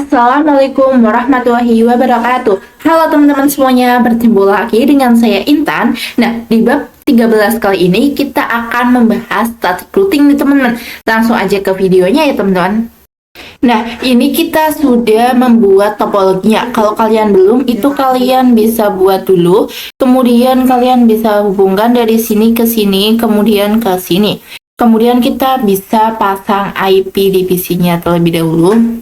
Assalamualaikum warahmatullahi wabarakatuh. Halo teman-teman semuanya, bertemu lagi dengan saya Intan. Nah, di bab 13 kali ini kita akan membahas static routing nih teman-teman. Langsung aja ke videonya ya teman-teman. Nah, ini kita sudah membuat topologinya. Kalau kalian belum, itu kalian bisa buat dulu. Kemudian kalian bisa hubungkan dari sini ke sini, kemudian ke sini. Kemudian kita bisa pasang IP di PC-nya terlebih dahulu.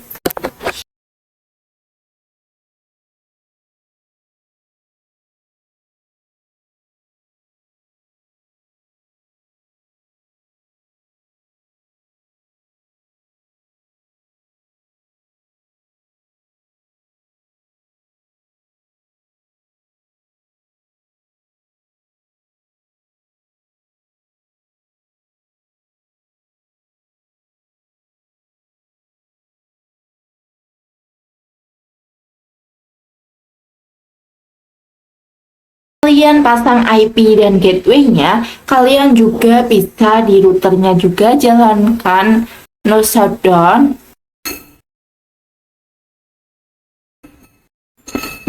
Kalian pasang IP dan gateway-nya, kalian juga bisa di routernya juga jalankan no shutdown.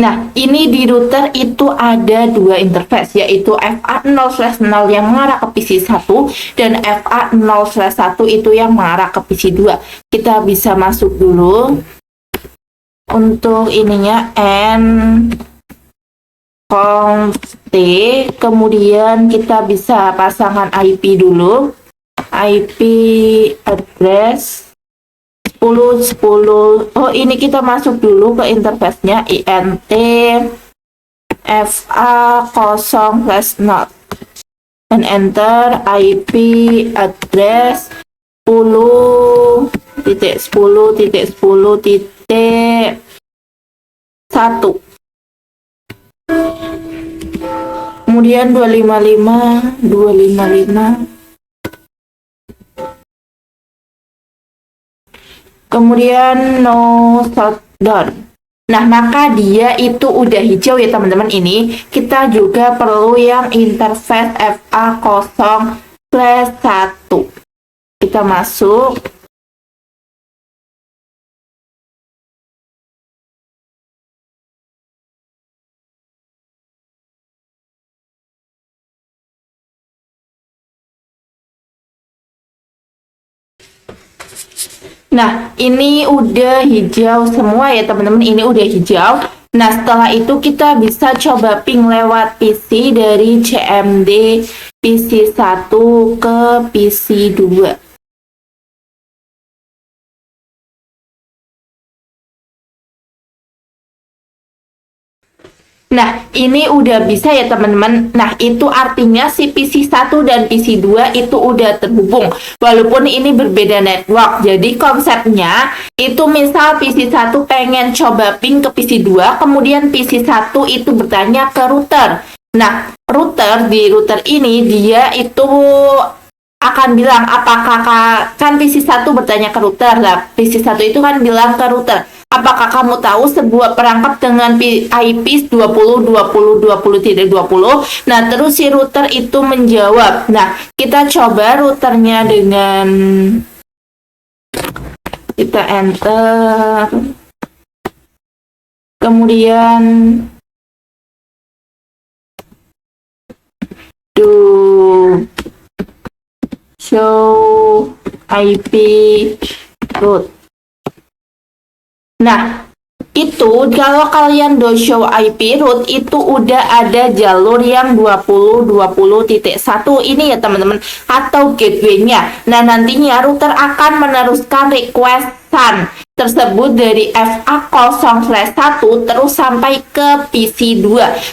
Nah, ini di router itu ada dua interface, yaitu FA0/0 yang mengarah ke PC1 dan FA0/1 itu yang mengarah ke PC2. Kita bisa masuk dulu untuk ininya conft, kemudian kita bisa pasangkan IP dulu, IP address 10.10. Oh, ini kita masuk dulu ke interface-nya int fa0/0 dan enter IP address 10.10.10.1. Kemudian 255. Kemudian no shutdown. Nah, maka dia itu udah hijau ya teman-teman. Ini kita juga perlu yang interface FA0/1. Kita masuk. Nah, ini udah hijau semua ya teman-teman. Ini udah hijau. Nah, setelah itu kita bisa coba ping lewat PC dari CMD PC1 ke PC2. Nah, ini udah bisa ya teman-teman. Nah, itu artinya si PC1 dan PC2 itu udah terhubung. Walaupun ini berbeda network. Jadi konsepnya itu misal PC1 pengen coba ping ke PC2, kemudian PC1 itu bertanya ke router. Nah, di router ini dia itu akan bilang apakah kan PC1 bertanya ke router lah. PC1 itu kan bilang ke router, apakah kamu tahu sebuah perangkap dengan IP 20.20.20.20? Nah, terus si router itu menjawab. Nah, kita coba routernya dengan kita enter. Kemudian show IP route. Nah, itu kalau kalian do show IP route itu udah ada jalur yang 20.20.1 ini ya teman-teman, atau gateway-nya. Nah, nantinya router akan meneruskan requestan tersebut dari FA0/1 terus sampai ke PC2.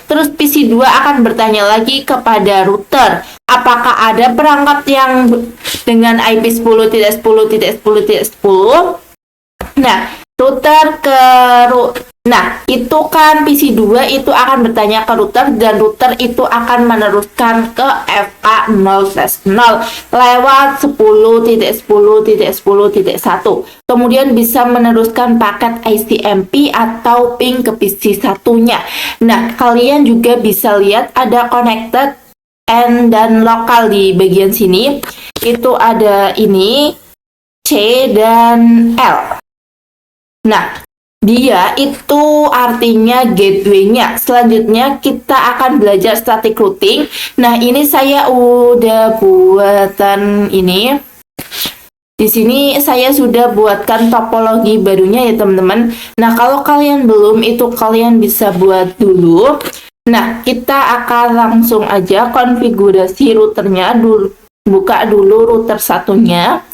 Terus PC2 akan bertanya lagi kepada router, apakah ada perangkap yang dengan IP 10.10.10.10? Nah, itu kan PC2 itu akan bertanya ke router dan router itu akan meneruskan ke FA0/0 lewat 10.10.10.1. Kemudian bisa meneruskan paket ICMP atau ping ke PC1-nya. Nah, kalian juga bisa lihat ada connected dan lokal di bagian sini. Itu ada ini C dan L. Nah, Dia itu artinya gateway-nya. Selanjutnya kita akan belajar static routing. Nah, ini saya udah buatan ini. Di sini saya sudah buatkan topologi barunya ya teman-teman. Nah, kalau kalian belum, itu kalian bisa buat dulu. Nah, kita akan langsung aja konfigurasi routernya dulu. Buka dulu router satunya.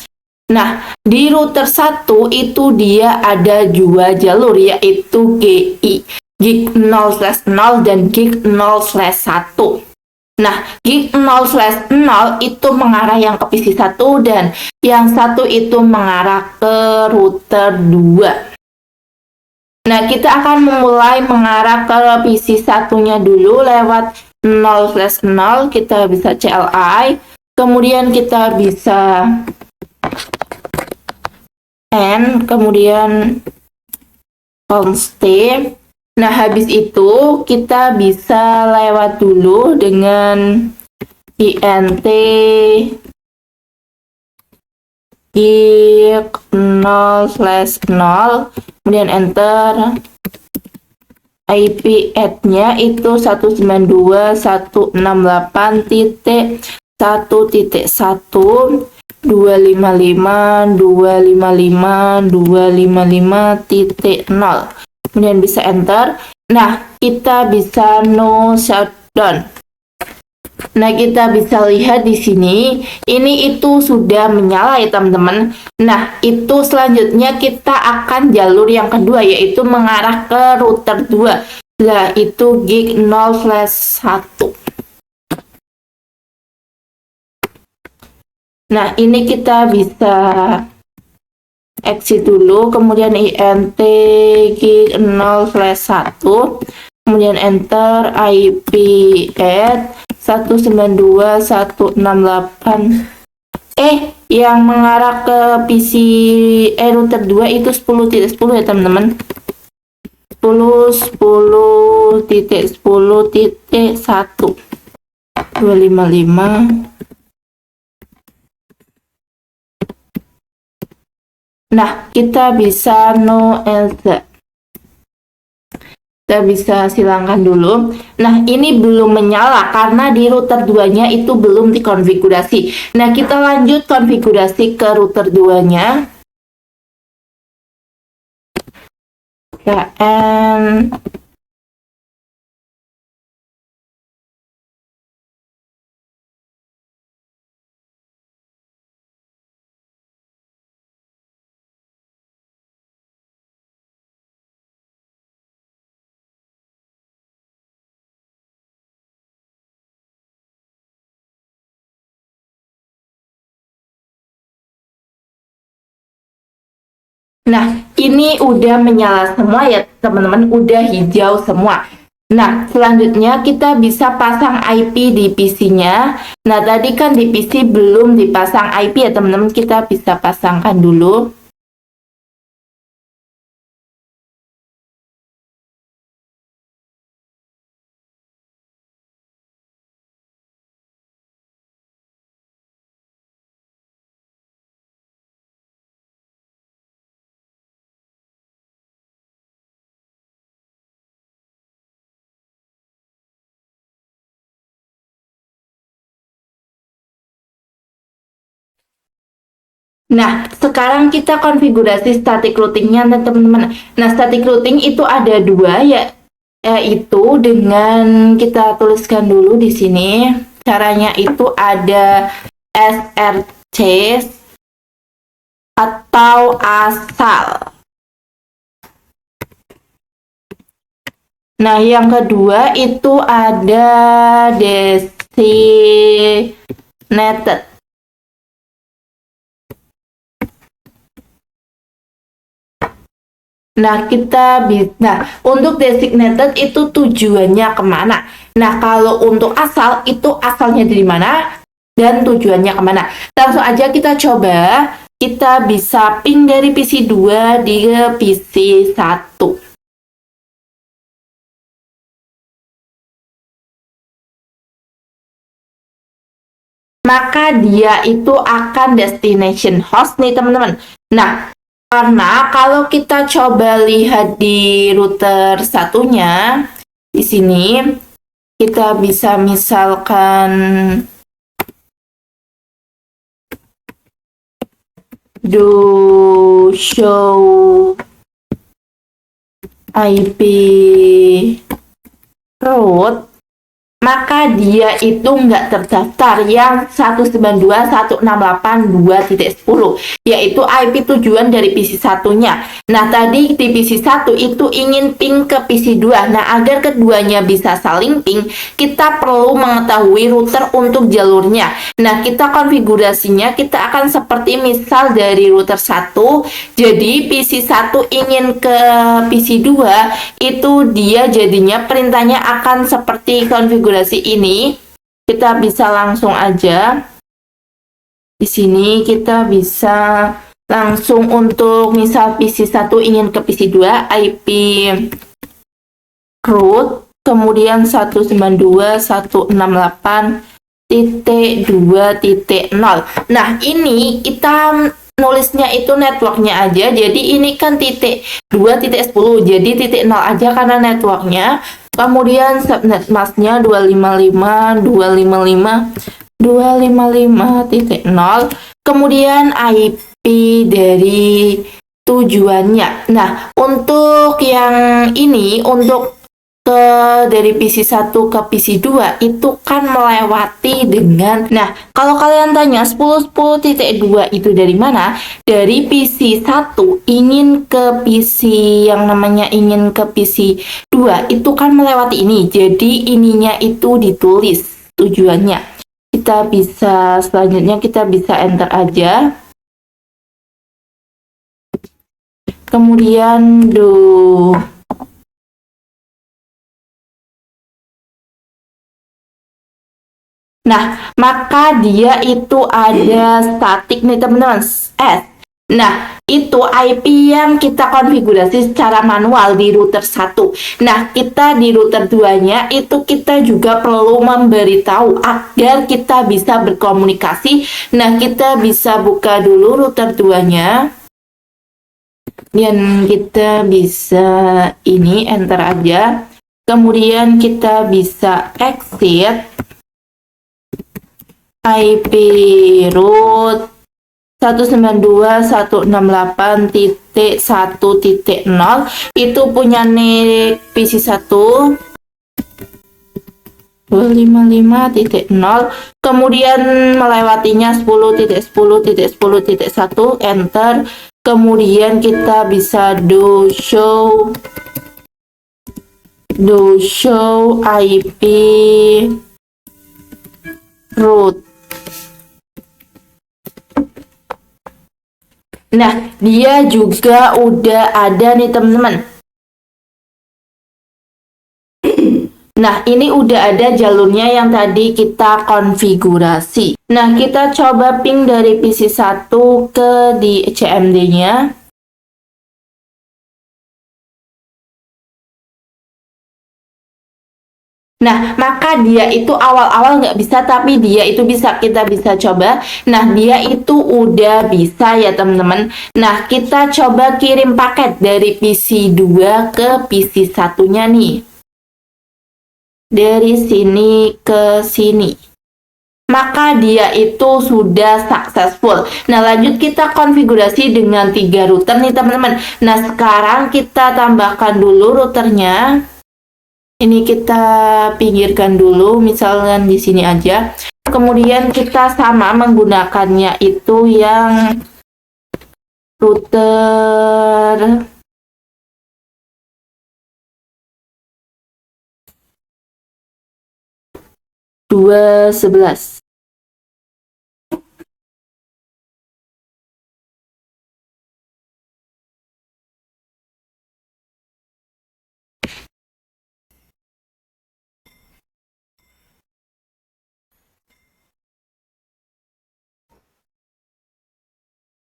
Nah, di router 1 itu dia ada dua jalur, yaitu GI, gig 0/0 dan gig 0/1. Nah, gig 0/0 itu mengarah yang ke PC 1 dan yang satu itu mengarah ke router 2. Nah, kita akan memulai mengarah ke PC satunya dulu lewat 0/0, kita bisa CLI, kemudian kita bisa kemudian const. Nah, habis itu kita bisa lewat dulu dengan int gig 0/0, kemudian enter. IP add-nya itu 192.168.1.1 255.255.255.0. Kemudian bisa enter. Nah, kita bisa no shutdown. Nah, kita bisa lihat di sini, ini itu sudah menyala ya teman-teman. Nah, itu selanjutnya kita akan jalur yang kedua, yaitu mengarah ke router 2. Nah, itu gig 0/1. Nah, ini kita bisa exit dulu, kemudian int gig 0/1, kemudian enter IP add 192.168. Yang mengarah ke PC router 2 itu 10.10 ya teman-teman. 10.10.1 255. Nah, kita bisa no else. Kita bisa silangkan dulu. Nah, ini belum menyala karena di router 2-nya itu belum dikonfigurasi. Nah, kita lanjut konfigurasi ke router 2-nya. KN Nah, ini udah menyala semua ya teman-teman, udah hijau semua. Nah, selanjutnya kita bisa pasang IP di PC-nya. Nah, tadi kan di PC belum dipasang IP ya teman-teman, kita bisa pasangkan dulu. Nah, sekarang kita konfigurasi static routing-nya teman-teman. Nah, static routing itu ada dua, yaitu dengan kita tuliskan dulu di sini. Caranya itu ada SRC atau asal. Nah, yang kedua itu ada designated. Nah, untuk designated itu tujuannya kemana? Nah, kalau untuk asal, itu asalnya dari mana dan tujuannya kemana. Langsung aja kita coba, kita bisa ping dari PC 2 di PC 1. Maka dia itu akan destination host nih teman-teman. Nah, Karena kalau kita coba lihat di router satunya, di sini kita bisa misalkan do show IP route, maka dia itu nggak terdaftar yang 192.168.2.10, yaitu IP tujuan dari PC satunya. Nah, tadi di PC 1 itu ingin ping ke PC 2. Nah, agar keduanya bisa saling ping, kita perlu mengetahui router untuk jalurnya. Nah, kita konfigurasinya, kita akan seperti misal dari router 1, jadi PC 1 ingin ke PC 2, itu dia jadinya perintahnya akan seperti konfigurasi ini. Kita bisa langsung aja di sini, kita bisa langsung untuk misal PC 1 ingin ke PC 2, IP root kemudian 192.168.2.0. Nah, ini kita nulisnya itu networknya aja, jadi ini kan titik 2.10, jadi titik 0 aja karena networknya. Kemudian subnet masknya 255.255.0, kemudian IP dari tujuannya. Nah, untuk yang ini, untuk dari PC 1 ke PC 2 itu kan melewati dengan, nah kalau kalian tanya 10.10.2 itu dari mana? Dari PC 1 ingin ke PC yang namanya ingin ke PC 2 itu kan melewati ini, jadi ininya itu ditulis tujuannya. Kita bisa selanjutnya kita bisa enter aja, kemudian nah, maka dia itu ada statik nih teman-teman, S. Nah, itu IP yang kita konfigurasi secara manual di router 1. Nah, kita di router 2-nya itu kita juga perlu memberitahu agar kita bisa berkomunikasi. Nah, kita bisa buka dulu router 2-nya. Dan kita bisa ini enter aja. Kemudian kita bisa exit IP root 192.168.1.0 itu punya nik PC 1 255.0, kemudian melewatinya 10.10.10.1, enter. Kemudian kita bisa do show IP root. Nah, dia juga udah ada nih teman-teman. Nah, ini udah ada jalurnya yang tadi kita konfigurasi. Nah, kita coba ping dari PC 1 ke di CMD-nya. Nah, maka dia itu awal-awal nggak bisa, tapi dia itu bisa, kita bisa coba. Nah, dia itu udah bisa ya teman-teman. Nah, kita coba kirim paket dari PC 2 ke PC satunya nih. Dari sini ke sini. Maka dia itu sudah successful. Nah, lanjut kita konfigurasi dengan 3 router nih teman-teman. Nah, sekarang kita tambahkan dulu routernya. Ini kita pinggirkan dulu, misalkan di sini aja. Kemudian kita sama menggunakannya itu yang router 211.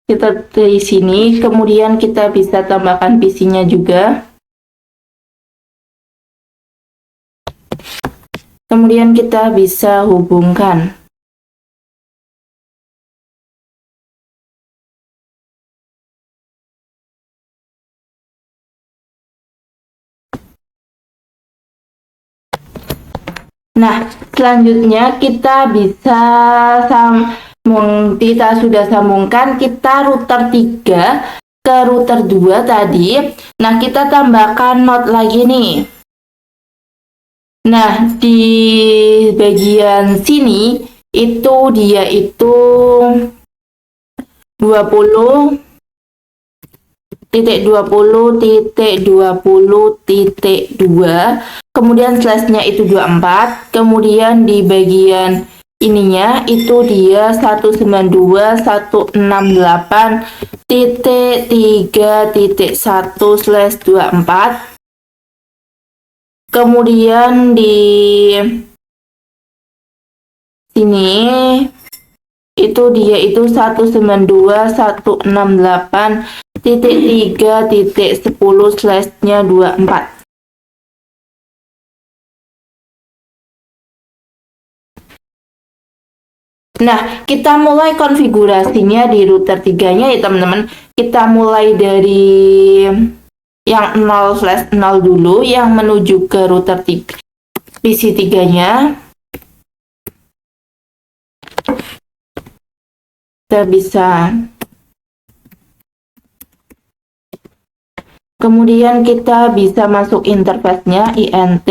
Kita dari sini, kemudian kita bisa tambahkan PC-nya juga. Kemudian kita bisa hubungkan. Nah, selanjutnya kita bisa kita sudah sambungkan kita router 3 ke router 2 tadi. Nah, kita tambahkan not lagi nih. Nah, di bagian sini itu dia itu 20.20.20.2, kemudian slashnya itu 24, kemudian di bagian ininya itu dia 192.168.3.1/24, kemudian di sini itu dia itu 192.168.3.10/24. Nah, kita mulai konfigurasinya di router 3-nya ya teman-teman. Kita mulai dari yang 0/0 dulu, yang menuju ke router PC 3-nya. Kita bisa, kemudian kita bisa masuk interface-nya, INT.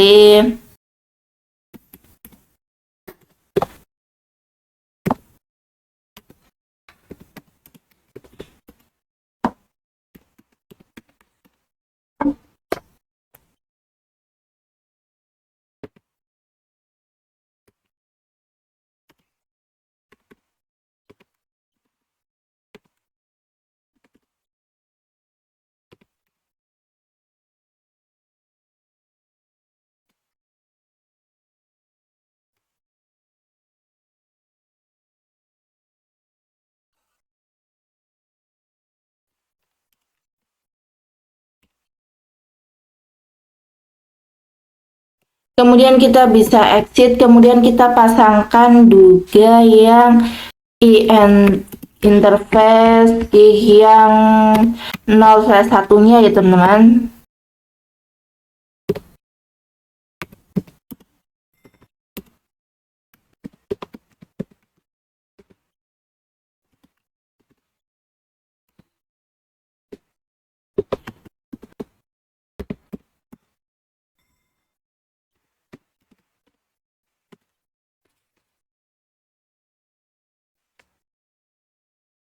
Kemudian kita bisa exit, kemudian kita pasangkan juga yang interface yang 0/1-nya ya teman-teman.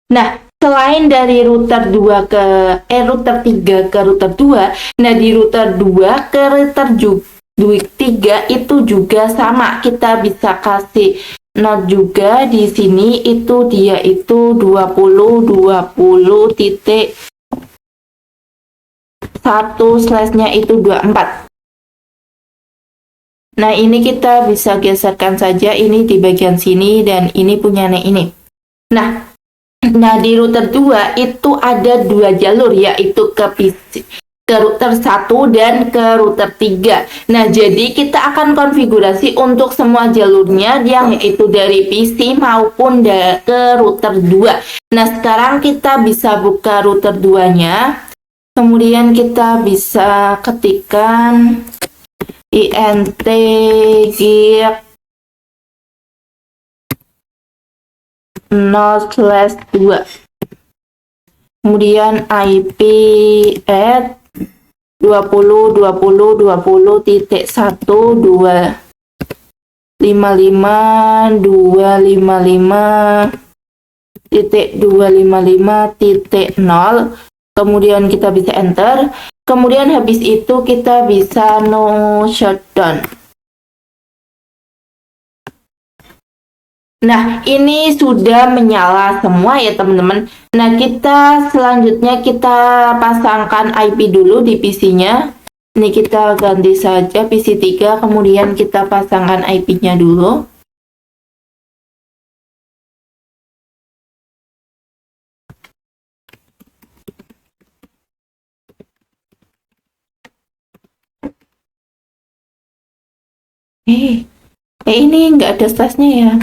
Nah, selain dari router 2 ke router 3 ke router 2, nah di router 2 ke router 3 itu juga sama. Kita bisa kasih not juga di sini, itu dia itu 20.20.1/nya itu 24. Nah, ini kita bisa geserkan saja ini di bagian sini dan ini punya ini. Nah, di router 2 itu ada 2 jalur, yaitu ke router 1 dan ke router 3. Nah, jadi kita akan konfigurasi untuk semua jalurnya yang yaitu dari PC maupun ke router 2. Nah, sekarang kita bisa buka router 2-nya. Kemudian kita bisa ketikkan int geek 0/2, kemudian IP at 20.20.2.1.255.255.0, kemudian kita bisa enter, kemudian habis itu kita bisa no shutdown. Nah, ini sudah menyala semua ya teman-teman. Nah, kita selanjutnya kita pasangkan IP dulu di PC-nya. Ini kita ganti saja PC 3, kemudian kita pasangkan IP-nya dulu. Ini nggak ada slashnya ya.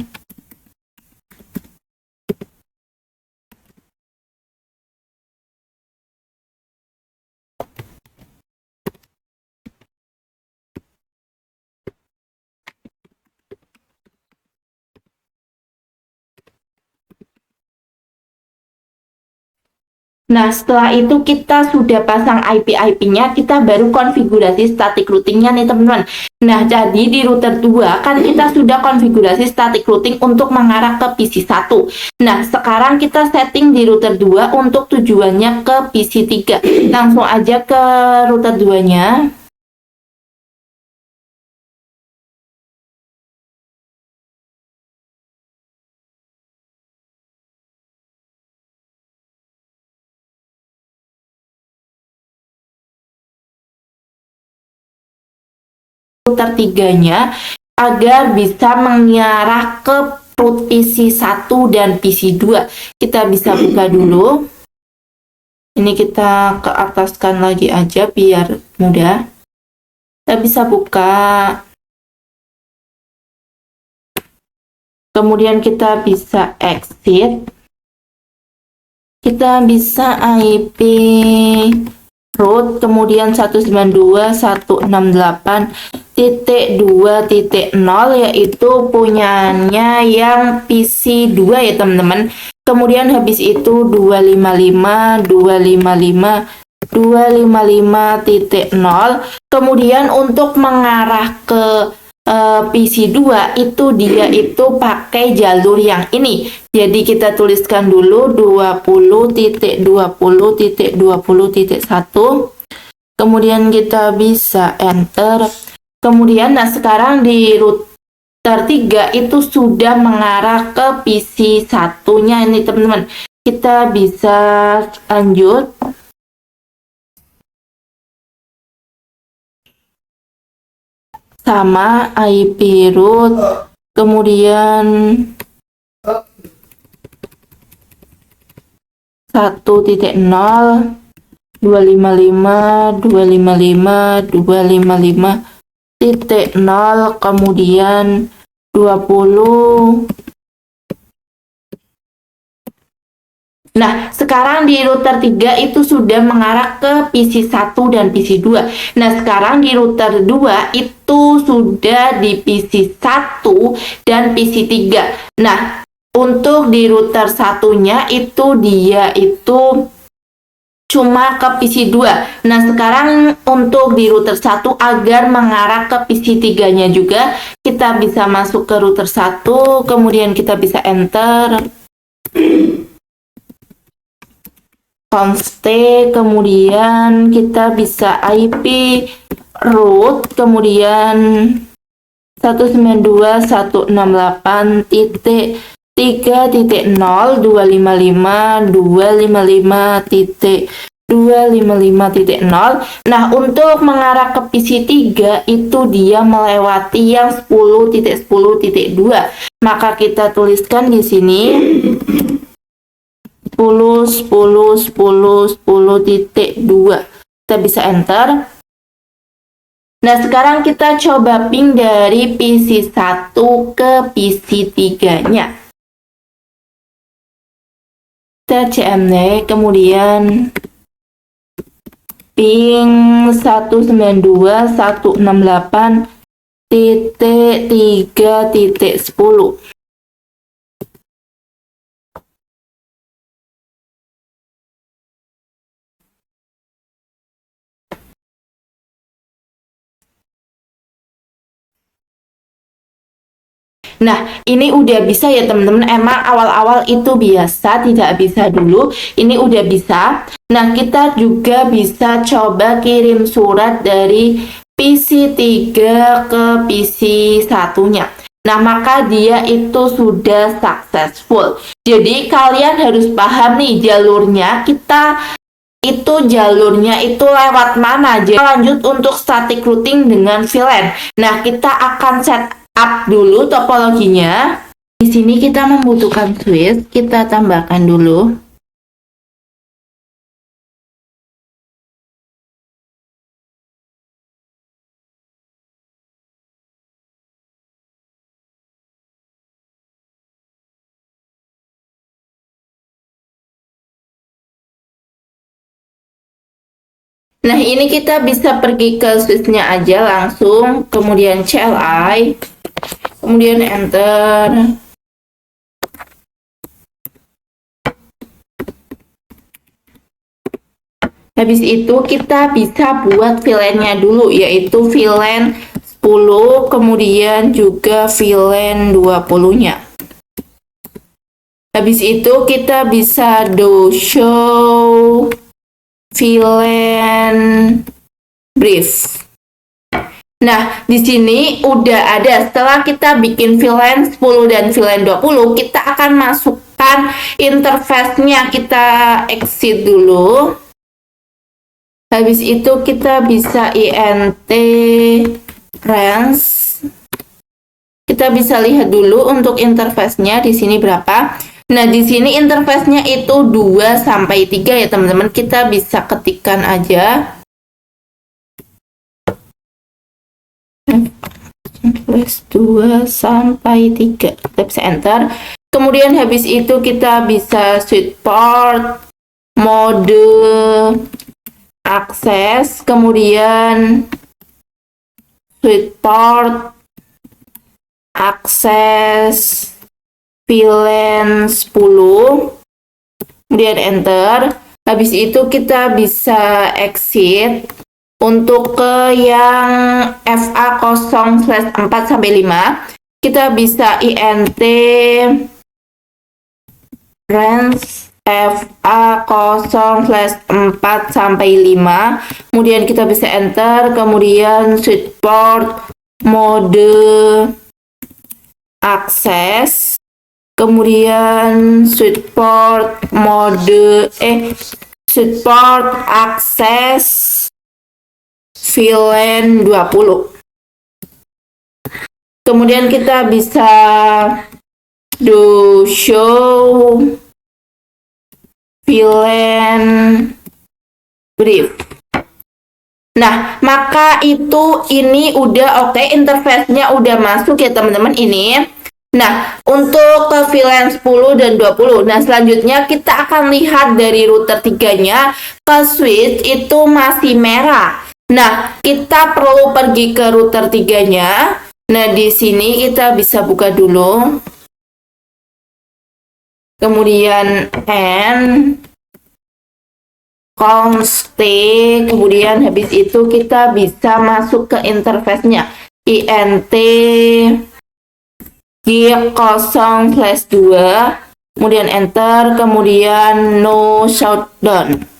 Nah, setelah itu kita sudah pasang IP-nya, kita baru konfigurasi static routingnya nih teman-teman. Nah, jadi di router 2 kan kita sudah konfigurasi static routing untuk mengarah ke PC 1. Nah, sekarang kita setting di router 2 untuk tujuannya ke PC 3. Langsung aja ke router 2-nya. Router 3-nya agar bisa mengarah ke root PC 1 dan PC 2. Kita bisa buka dulu. Ini kita ke ataskan lagi aja biar mudah. Kita bisa buka. Kemudian kita bisa exit. Kita bisa IP root, kemudian 192.168.2.0 yaitu punyanya yang PC 2 ya teman-teman. Kemudian habis itu 255.255.0. Kemudian untuk mengarah ke PC 2 itu dia itu pakai jalur yang ini. Jadi kita tuliskan dulu 20.20.20.1. Kemudian kita bisa enter. Kemudian nah sekarang di router 3 itu sudah mengarah ke PC 1-nya ini teman-teman. Kita bisa lanjut. Sama IP root, kemudian 1.0 255.255.255.0, kemudian 20. Nah, sekarang di router 3 itu sudah mengarah ke PC 1 dan PC 2. Nah, sekarang di router 2 itu sudah di PC 1 dan PC 3. Nah, untuk di router satunya itu dia itu cuma ke PC 2. Nah, sekarang untuk di router 1 agar mengarah ke PC 3-nya juga, kita bisa masuk ke router 1, kemudian kita bisa enter. Const, kemudian kita bisa IP root, kemudian 192.168.3.0.255.255.0. Nah, untuk mengarah ke PC 3 itu dia melewati yang 10.10.2. Maka kita tuliskan di sini 10.10.10.10.2. Kita bisa enter. Nah, sekarang kita coba ping dari PC 1 ke PC 3-nya. Kita cmd, kemudian ping 192.168.3.10. Nah, ini udah bisa ya teman-teman. Emang awal-awal itu biasa, tidak bisa dulu. Ini udah bisa. Nah, kita juga bisa coba kirim surat dari PC 3 ke PC satunya. Nah, maka dia itu sudah successful. Jadi, kalian harus paham nih jalurnya. Jalurnya itu lewat mana. Jadi, lanjut untuk static routing dengan VLAN. Nah, kita akan set up dulu topologinya. Di sini kita membutuhkan switch, kita tambahkan dulu. Nah, ini kita bisa pergi ke switch-nya aja langsung, kemudian CLI, kemudian enter. Habis itu kita bisa buat VLAN-nya dulu, yaitu VLAN 10, kemudian juga VLAN 20-nya. Habis itu kita bisa do show VLAN brief. Nah, di sini udah ada. Setelah kita bikin VLAN 10 dan VLAN 20, kita akan masukkan interface-nya. Kita exit dulu. Habis itu kita bisa int range. Kita bisa lihat dulu untuk interface-nya di sini berapa. Nah, di sini interface-nya itu 2 sampai 3 ya, teman-teman. Kita bisa ketikkan aja. Plus 2 sampai 3. Kita bisa enter. Kemudian habis itu kita bisa switch port, mode akses, kemudian switch port, akses VLAN 10, kemudian enter. Habis itu kita bisa exit. Untuk ke yang FA0/4 sampai 5, kita bisa int range FA0/4 sampai 5, kemudian kita bisa enter, kemudian switch port, mode akses, kemudian switch port akses VLAN 20. Kemudian kita bisa do show VLAN brief. Nah, maka ini udah oke, interface-nya udah masuk ya teman-teman ini. Nah, untuk ke VLAN 10 dan 20. Nah, selanjutnya kita akan lihat dari router 3-nya ke switch itu masih merah. Nah, kita perlu pergi ke router 3-nya. Nah, di sini kita bisa buka dulu. Kemudian N const, kemudian habis itu kita bisa masuk ke interface-nya. int G0/2, kemudian enter, kemudian no shutdown.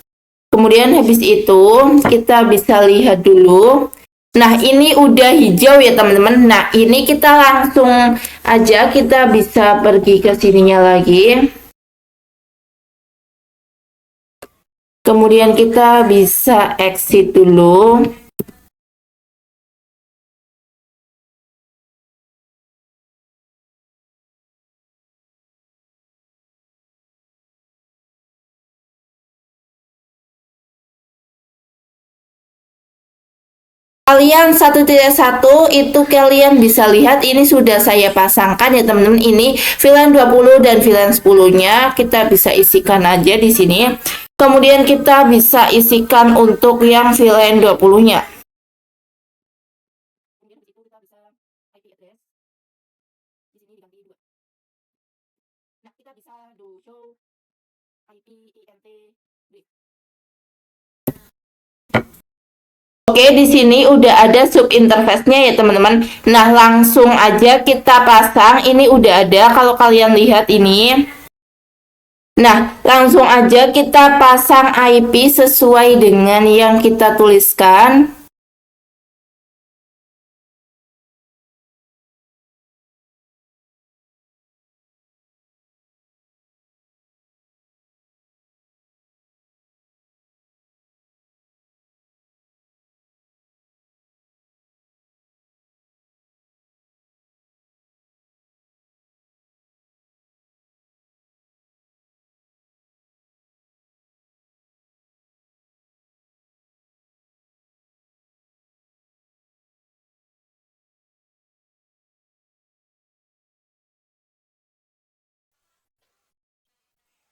Kemudian habis itu kita bisa lihat dulu. Nah, ini udah hijau ya teman-teman. Nah, ini kita langsung aja kita bisa pergi ke sininya lagi. Kemudian kita bisa exit dulu. Kalian 1.1 itu kalian bisa lihat ini sudah saya pasangkan ya teman-teman. Ini VLAN 20 dan VLAN 10-nya kita bisa isikan aja di sini. Kemudian kita bisa isikan untuk yang VLAN 20-nya. Nah, kita bisa do show IP int. Oke, di sini udah ada sub interface-nya ya teman-teman. Nah, langsung aja kita pasang. Ini udah ada kalau kalian lihat ini. Nah, langsung aja kita pasang IP sesuai dengan yang kita tuliskan.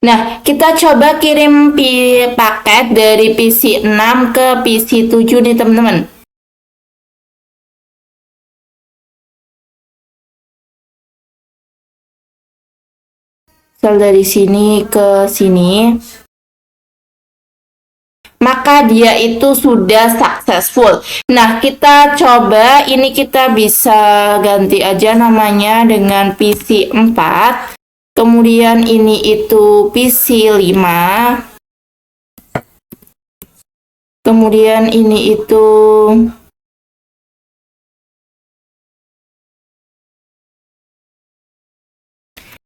Nah, kita coba kirim paket dari PC 6 ke PC 7 nih teman-teman. Misal dari sini ke sini. maka dia itu sudah successful. Nah, kita coba ini kita bisa ganti aja namanya dengan PC 4. Kemudian ini itu PC 5. Kemudian ini itu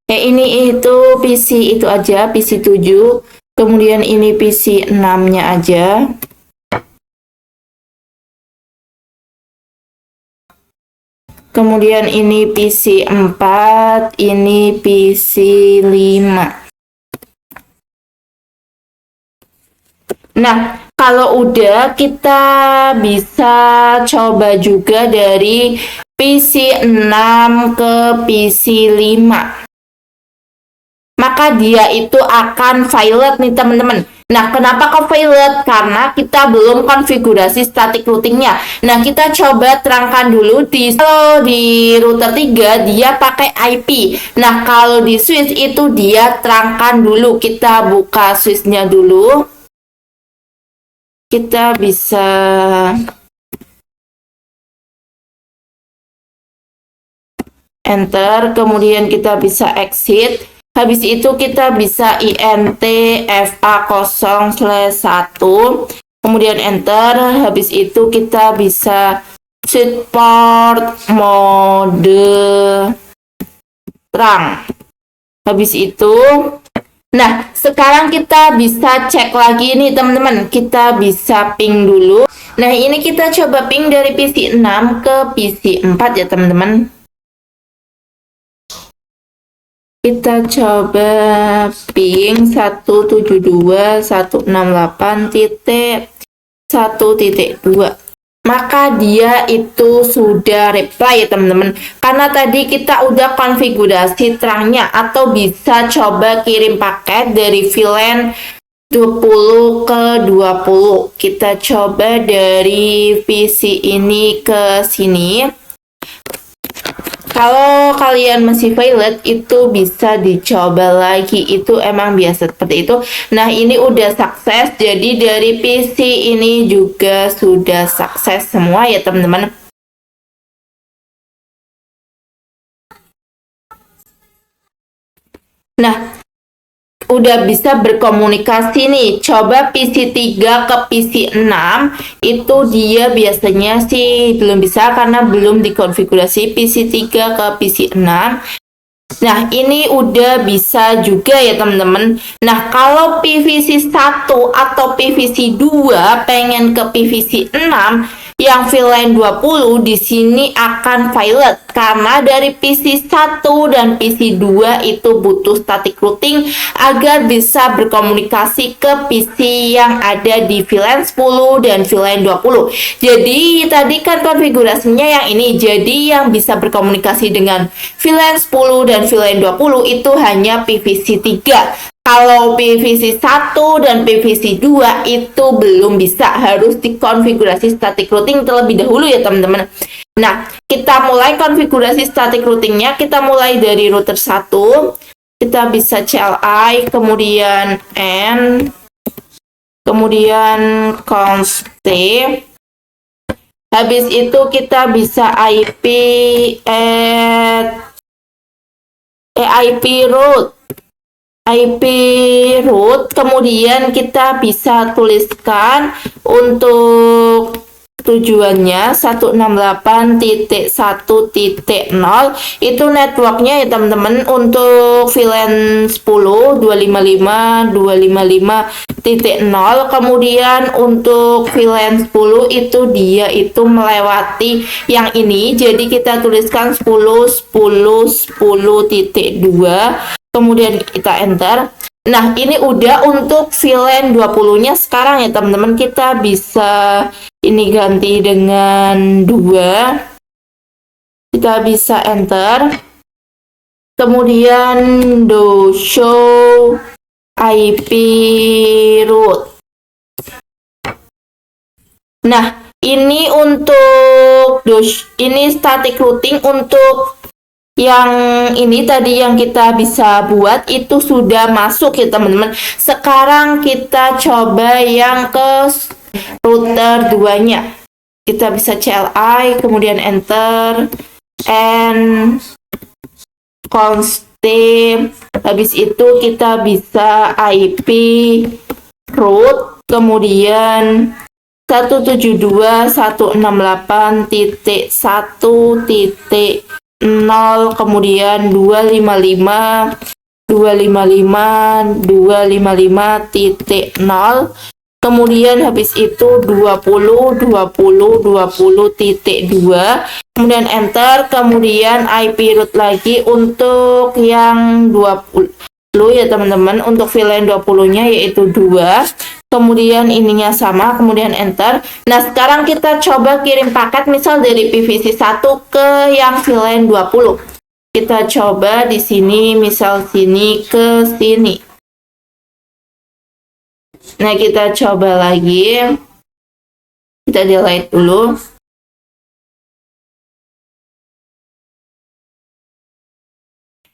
ini itu PC itu aja, PC 7. Kemudian ini PC 6-nya aja. Kemudian ini PC 4, ini PC 5. Nah, kalau udah kita bisa coba juga dari PC 6 ke PC 5. Maka dia itu akan violet nih teman-teman. Nah, kenapa kok violet? Karena kita belum konfigurasi static routingnya. Nah, kita coba terangkan dulu kalau di router 3 dia pakai IP. Nah, kalau di switch itu dia terangkan dulu. Kita buka switchnya dulu. Kita bisa enter, kemudian kita bisa exit. Habis itu kita bisa INT FA0/1, kemudian enter. Habis itu kita bisa support mode terang. Habis itu, nah sekarang kita bisa cek lagi nih teman-teman. Kita bisa ping dulu. Nah ini kita coba ping dari PC 6 ke PC 4 ya teman-teman. Kita coba ping 172.168.1.2. Maka dia itu sudah reply ya teman-teman. Karena tadi kita udah konfigurasi terangnya, atau bisa coba kirim paket dari VLAN 20 ke 20. Kita coba dari PC ini ke sini. Kalau kalian masih violet itu bisa dicoba lagi, itu emang biasa seperti itu. Nah ini udah sukses, jadi dari PC ini juga sudah sukses semua ya teman-teman. Nah udah bisa berkomunikasi nih. Coba PC 3 ke PC 6 itu dia biasanya sih belum bisa karena belum dikonfigurasi PC 3 ke PC 6. Nah ini udah bisa juga ya teman-teman. Nah kalau PVC 1 atau PVC 2 pengen ke PVC 6 yang VLAN 20 di sini akan violet karena dari PC 1 dan PC 2 itu butuh static routing agar bisa berkomunikasi ke PC yang ada di VLAN 10 dan VLAN 20. Jadi tadi kan konfigurasinya yang ini. Jadi yang bisa berkomunikasi dengan VLAN 10 dan VLAN 20 itu hanya PVC 3. Kalau PVC 1 dan PVC 2 itu belum bisa, harus dikonfigurasi static routing terlebih dahulu ya teman-teman. Nah, kita mulai konfigurasi static routingnya. Kita mulai dari router 1. Kita bisa CLI, kemudian N, kemudian const. Habis itu kita bisa IP root, kemudian kita bisa tuliskan untuk tujuannya 168.1.0 itu networknya ya teman-teman. Untuk VLAN 10 255.255.0, kemudian untuk VLAN 10 itu dia itu melewati yang ini, jadi kita tuliskan 10.10.10.2, kemudian kita enter. Nah ini udah untuk VLAN 20-nya sekarang ya teman-teman. Kita bisa ini ganti dengan 2. Kita bisa enter. Kemudian do show IP root. Nah ini untuk ini static routing untuk yang ini tadi yang kita bisa buat itu sudah masuk ya teman-teman. Sekarang kita coba yang ke router 2-nya. Kita bisa CLI, kemudian enter, and constant. Habis itu kita bisa IP root, kemudian 172.168.1.0, kemudian 255.255.0, kemudian habis itu 20.20.20.2, kemudian enter, kemudian IP root lagi untuk yang 20 ya teman-teman, untuk VLAN 20-nya yaitu 2, kemudian ininya sama, kemudian enter. Nah, sekarang kita coba kirim paket misal dari PVC 1 ke yang VLAN 20. Kita coba di sini, misal sini ke sini. Nah, kita coba lagi. Kita delete dulu.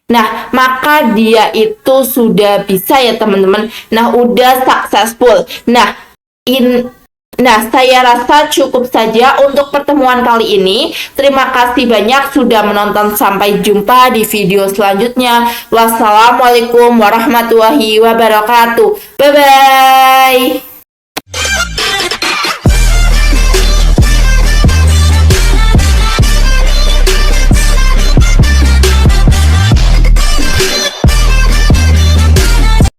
Nah, maka dia itu sudah bisa ya teman-teman. Nah, udah successful. Nah, saya rasa cukup saja untuk pertemuan kali ini. Terima kasih banyak sudah menonton. Sampai jumpa di video selanjutnya. Wassalamualaikum warahmatullahi wabarakatuh. Bye-bye.